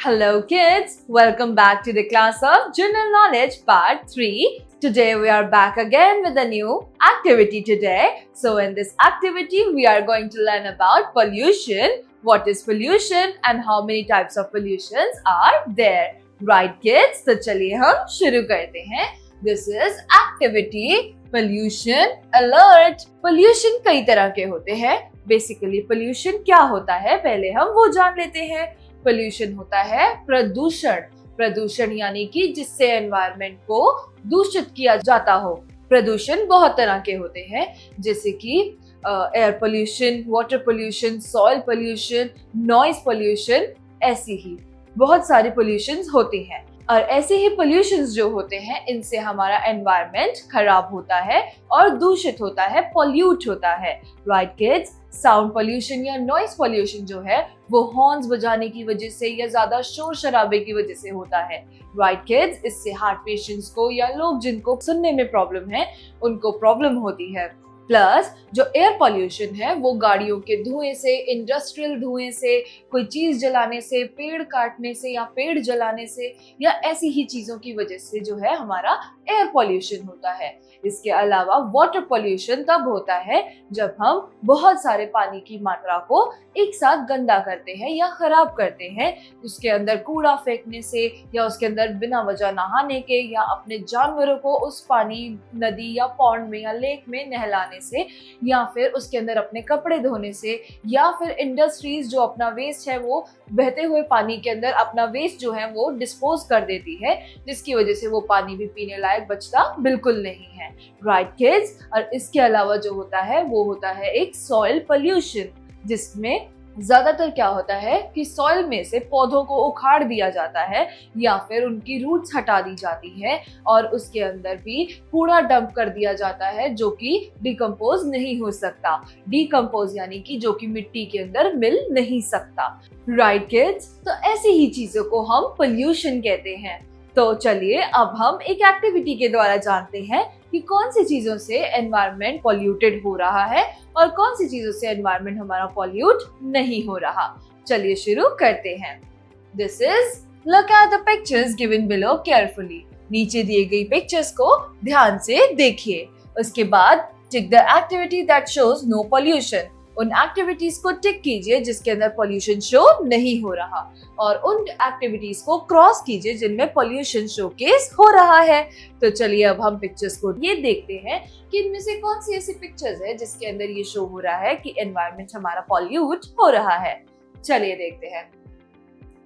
Hello kids, welcome back to the class of General Knowledge Part 3. Today we are back again with a new activity today. So in this activity we are going to learn about pollution, what is pollution and how many types of pollutions are there. Right kids, तो चलिए हम शुरू करते हैं. This is activity pollution alert. Pollution कई तरह के होते हैं. Basically pollution क्या होता है पहले हम वो जान लेते हैं. पोल्यूशन होता है प्रदूषण. प्रदूषण यानी कि जिससे एनवायरनमेंट को दूषित किया जाता हो. प्रदूषण बहुत तरह के होते हैं जैसे कि air pollution, water pollution, soil pollution, noise pollution, ऐसी ही बहुत सारी पोल्यूशंस होती हैं. और ऐसे ही पोल्यूशंस जो होते हैं इनसे हमारा एनवायरनमेंट खराब होता है और दूषित होता है, पॉल्यूट होता है. राइट किड्स, साउंड पोल्यूशन या नॉइज पोल्यूशन जो है वो हॉर्न्स बजाने की वजह से या ज्यादा शोर शराबे की वजह से होता है. राइट किड्स, इससे हार्ट पेशेंट्स को या लोग जिनको सुनने में प्रॉब्लम है उनको प्रॉब्लम होती है. प्लस जो एयर पोल्यूशन है वो गाड़ियों के धुएं से, इंडस्ट्रियल धुएं से, कोई चीज जलाने से, पेड़ काटने से या पेड़ जलाने से या ऐसी ही चीजों की वजह से जो है हमारा एयर पोल्यूशन होता है. इसके अलावा वाटर पोल्यूशन तब होता है जब हम बहुत सारे पानी की मात्रा को एक साथ गंदा करते हैं या खराब करते हैं. उसके अंदर कूड़ा फेंकने से या उसके अंदर बिना वजह नहाने के या अपने जानवरों को उस पानी, नदी या पॉन्ड में या लेक में नहलाने से या फिर उसके अंदर अपने कपड़े धोने से या फिर इंडस्ट्रीज जो अपना वेस्ट है वो बहते हुए पानी के अंदर अपना वेस्ट जो है वो डिस्पोज कर देती है, जिसकी वजह से वो पानी भी पीने लायक बचता बिल्कुल नहीं है. राइट किड्स, और इसके अलावा जो होता है वो होता है एक सॉइल पोल्यूशन, जिसमें ज्यादातर क्या होता है कि सॉइल में से पौधों को उखाड़ दिया जाता है या फिर उनकी रूट्स हटा दी जाती है और उसके अंदर भी कूड़ा डंप कर दिया जाता है जो कि डिकम्पोज नहीं हो सकता. डिकम्पोज यानी कि जो कि मिट्टी के अंदर मिल नहीं सकता. राइट किड्स, तो ऐसी ही चीजों को हम पोल्यूशन कहते हैं. तो चलिए अब हम एक एक्टिविटी के द्वारा जानते हैं कि कौन सी चीजों से एनवायरनमेंट पॉल्यूटेड हो रहा है और कौन सी चीजों से एनवायरनमेंट हमारा पॉल्यूट नहीं हो रहा. चलिए शुरू करते हैं. This is look at the pictures given below carefully. नीचे दिए गई पिक्चर्स को ध्यान से देखिए. उसके बाद tick the activity that shows no pollution. उन एक्टिविटीज को टिक कीजिए जिसके अंदर पॉल्यूशन शो नहीं हो रहा और उन एक्टिविटीज को क्रॉस कीजिए जिनमें पॉल्यूशन शोकेस हो रहा है. तो चलिए अब हम पिक्चर्स को ये देखते हैं कि इनमें से कौन सी ऐसी पिक्चर्स है जिसके अंदर ये शो हो रहा है कि एनवायरनमेंट हमारा पॉल्यूट हो रहा है. चलिए देखते हैं.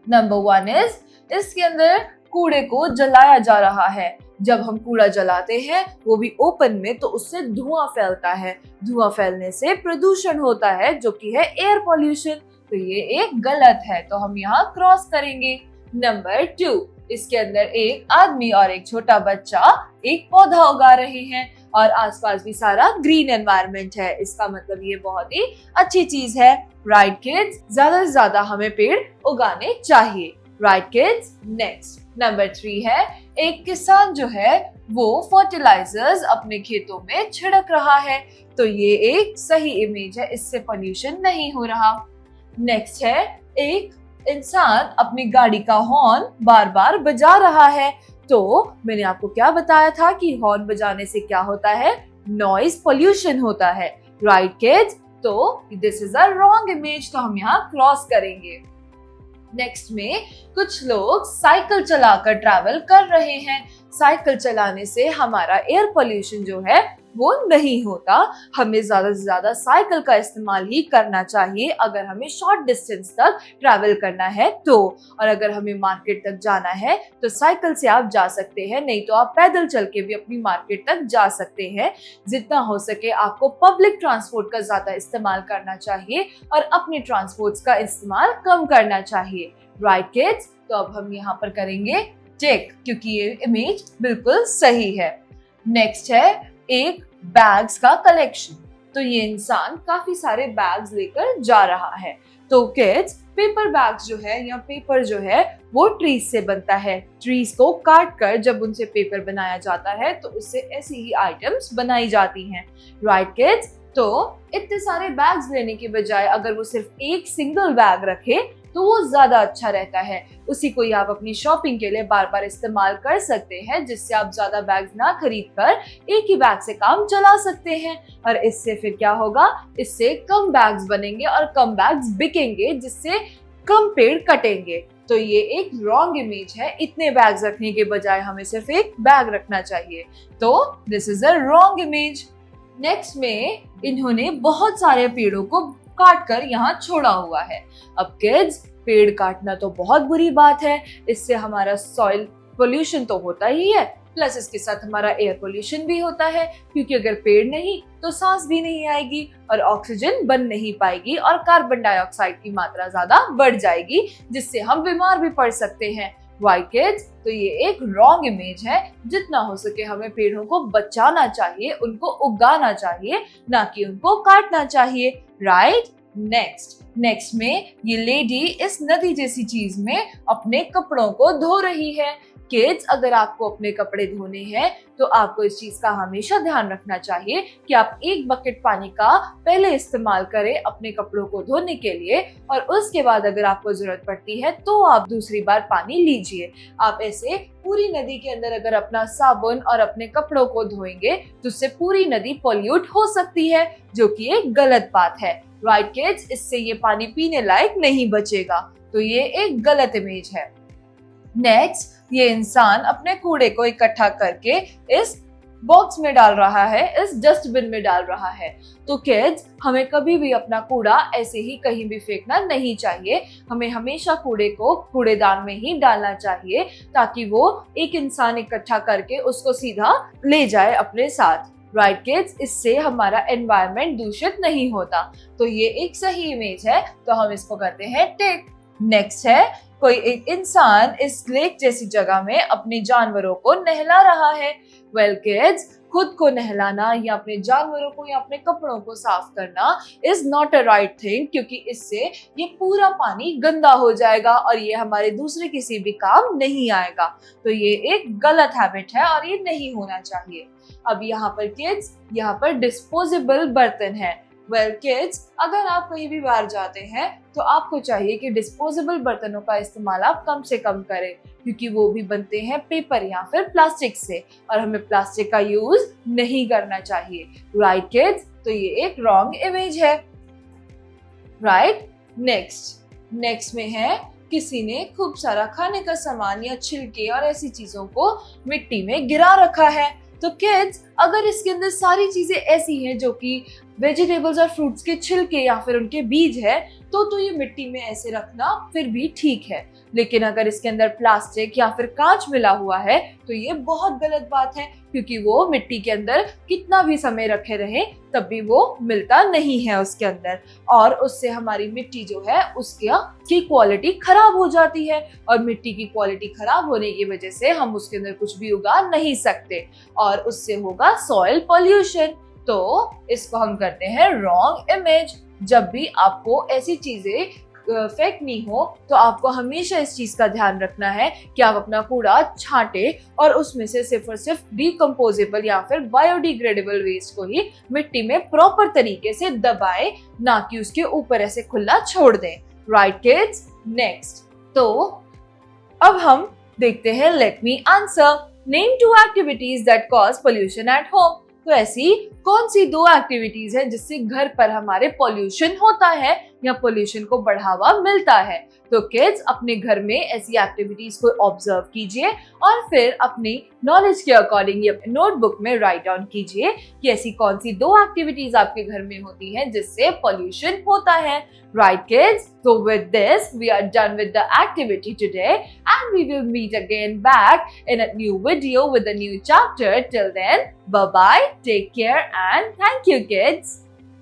नंबर 1 इज, इसके अंदर कूड़े को जलाया जा रहा है. जब हम कूड़ा जलाते हैं वो भी ओपन में तो उससे धुआं फैलता है. धुआं फैलने से प्रदूषण होता है जो कि है एयर पोल्यूशन. तो ये एक गलत है तो हम यहाँ क्रॉस करेंगे. नंबर 2, इसके अंदर एक आदमी और एक छोटा बच्चा एक पौधा उगा रहे हैं और आसपास भी सारा ग्रीन एनवायरनमेंट है. इसका मतलब ये बहुत ही अच्छी चीज है. राइट किड्स, ज्यादा से ज्यादा हमें पेड़ उगाने चाहिए. Right kids. नेक्स्ट नंबर 3 है, एक किसान जो है वो फर्टिलाइजर्स अपने खेतों में छिड़क रहा है. तो ये एक सही इमेज है, इससे पोल्यूशन नहीं हो रहा. नेक्स्ट है, एक इंसान अपनी गाड़ी का हॉर्न बार बार बजा रहा है. तो मैंने आपको क्या बताया था कि हॉर्न बजाने से क्या होता है, नॉइज पोल्यूशन होता है. राइट किड्स, तो this is a wrong image, तो हम यहाँ क्रॉस करेंगे. नेक्स्ट में कुछ लोग साइकिल चलाकर ट्रैवल कर रहे हैं. साइकिल चलाने से हमारा एयर पोल्यूशन जो है वो नहीं होता. हमें ज्यादा से ज्यादा साइकिल का इस्तेमाल ही करना चाहिए अगर हमें शॉर्ट डिस्टेंस तक ट्रैवल करना है तो. और अगर हमें मार्केट तक जाना है तो साइकिल से आप जा सकते हैं, नहीं तो आप पैदल चल के भी अपनी मार्केट तक जा सकते हैं. जितना हो सके आपको पब्लिक ट्रांसपोर्ट का ज्यादा इस्तेमाल करना चाहिए और अपने ट्रांसपोर्ट का इस्तेमाल कम करना चाहिए. राइट किड्स, तो अब हम यहाँ पर करेंगे टिक क्योंकि ये इमेज बिल्कुल सही है. नेक्स्ट है एक बैग्स का कलेक्शन. तो ये इंसान काफी सारे बैग्स लेकर जा रहा है. तो किड्स, पेपर बैग्स जो है या पेपर जो है वो ट्रीज से बनता है. ट्रीज को काट कर जब उनसे पेपर बनाया जाता है तो उससे ऐसी ही आइटम्स बनाई जाती हैं. राइट किड्स, तो इतने सारे बैग्स लेने के बजाय अगर वो सिर्फ एक सिंगल बैग रखे तो वो ज्यादा अच्छा रहता है। उसी को ही आप अपनी शॉपिंग के लिए बार बार इस्तेमाल कर सकते हैं, जिससे आप ज्यादा बैग्स ना खरीद कर एक ही बैग से काम चला सकते हैं। और इससे फिर क्या होगा, इससे कम बैग्स बनेंगे और कम बैग्स बिकेंगे, जिससे कम पेड़ कटेंगे। तो ये एक रॉन्ग इमेज है। इतने बैग्स रखने के बजाय हमें सिर्फ एक बैग रखना चाहिए। तो this is a wrong image. Next में इन्होंने बहुत सारे पेड़ों को काट कर यहाँ छोड़ा हुआ है। अब किड्स, पेड़ काटना तो बहुत बुरी बात है। इससे हमारा सॉइल पोल्यूशन तो होता ही है, प्लस इसके साथ हमारा एयर पोल्यूशन भी होता है, क्योंकि अगर पेड़ नहीं तो सांस भी नहीं आएगी और ऑक्सीजन बन नहीं पाएगी और कार्बन डाइऑक्साइड की मात्रा ज्यादा बढ़ जाएगी, जिससे हम बीमार भी पड़ सकते हैं। वाई किड्स, तो ये एक रॉन्ग इमेज है। जितना हो सके हमें पेड़ों को बचाना चाहिए, उनको उगाना चाहिए, ना कि उनको काटना चाहिए। राइट? नेक्स्ट में ये लेडी इस नदी जैसी चीज में अपने कपड़ों को धो रही है। किड्स, अगर आपको अपने कपड़े धोने हैं तो आपको इस चीज का हमेशा ध्यान रखना चाहिए कि आप एक बकेट पानी का पहले इस्तेमाल करें अपने कपड़ों को धोने के लिए, और उसके बाद अगर आपको जरूरत पड़ती है तो आप दूसरी बार पानी लीजिए। आप ऐसे पूरी नदी के अंदर अगर अपना साबुन और अपने कपड़ों को धोएंगे तो उससे पूरी नदी पॉल्यूट हो सकती है, जो कि एक गलत बात है। राइट किड्स, इससे ये पानी पीने लायक नहीं बचेगा। तो ये एक गलत इमेज है। नेक्स्ट, ये इंसान अपने कूड़े को इकट्ठा करके इस बॉक्स में डाल रहा है, इस डस्टबिन में डाल रहा है। तो किड्स, हमें कभी भी अपना कूड़ा ऐसे ही कहीं भी फेंकना नहीं चाहिए। हमें हमेशा कूड़े को कूड़ेदान में ही डालना चाहिए, ताकि वो एक इंसान इकट्ठा करके उसको सीधा ले जाए अपने साथ। राइट किड्स, इससे हमारा एनवायरनमेंट दूषित नहीं होता। तो ये एक सही इमेज है, तो हम इसको कहते हैं टिक। नेक्स्ट है, कोई एक इंसान इस लेक जैसी जगह में अपने जानवरों को नहला रहा है। वेल किड्स, खुद को नहलाना या अपने जानवरों को या अपने कपड़ों को साफ करना is not a right thing, क्योंकि इससे ये पूरा पानी गंदा हो जाएगा और ये हमारे दूसरे किसी भी काम नहीं आएगा। तो ये एक गलत हैबिट है और ये नहीं होना चाहिए। अब यहाँ पर किड्स, यहाँ पर डिस्पोजेबल बर्तन है। वेल किड्स, अगर आप कहीं भी बाहर जाते हैं तो आपको चाहिए कि डिस्पोजेबल बर्तनों का इस्तेमाल आप कम से कम करें, क्योंकि वो भी बनते हैं पेपर या फिर प्लास्टिक से, और हमें प्लास्टिक का यूज नहीं करना चाहिए। राइट किड्स, तो ये एक रॉन्ग इमेज है। राइट? नेक्स्ट में है, किसी ने खूब सारा खाने का सामान या छिलके और ऐसी चीजों को मिट्टी में गिरा रखा है। तो किड्स, अगर इसके अंदर सारी चीजें ऐसी हैं जो कि वेजिटेबल्स और फ्रूट्स के छिलके या फिर उनके बीज है, तो ये मिट्टी में ऐसे रखना फिर भी ठीक है। लेकिन अगर इसके अंदर प्लास्टिक या फिर कांच मिला हुआ है तो ये बहुत गलत बात है, क्योंकि वो मिट्टी के अंदर कितना भी समय रखे रहे तब भी वो मिलता नहीं है उसके अंदर, और उससे हमारी मिट्टी जो है उसकी क्वालिटी खराब हो जाती है, और मिट्टी की क्वालिटी खराब होने की वजह से हम उसके अंदर कुछ भी उगा नहीं सकते, और उससे होगा सॉइल पॉल्यूशन। तो इसको हम करते हैं रॉन्ग इमेज। जब भी आपको ऐसी चीजें फेंकनी हो तो आपको हमेशा इस चीज का ध्यान रखना है कि आप अपना कूड़ा छांटे और उसमें से सिर्फ और सिर्फ डिकम्पोजेबल या फिर बायोडिग्रेडेबल वेस्ट को ही मिट्टी में प्रॉपर तरीके से दबाएं, ना कि उसके ऊपर ऐसे खुला छोड़ दें। Right kids? नेक्स्ट, तो अब हम देखते हैं let me answer. Name 2 activities that cause pollution at home. तो ऐसी कौन सी 2 एक्टिविटीज हैं जिससे घर पर हमारे पोल्यूशन होता है या पोल्यूशन को बढ़ावा मिलता है? तो किड्स, अपने घर में ऐसी एक्टिविटीज को ऑब्जर्व कीजिए और फिर अपनी नॉलेज के अकॉर्डिंग अपने नोटबुक में राइट डाउन कीजिए कि ऐसी कौन सी 2 एक्टिविटीज आपके घर में होती हैं जिससे पोल्यूशन होता है। Right kids? So with this, we are done with the activity today and we will meet again back in a new video with a new chapter. Till then, bye-bye, take care and thank you kids.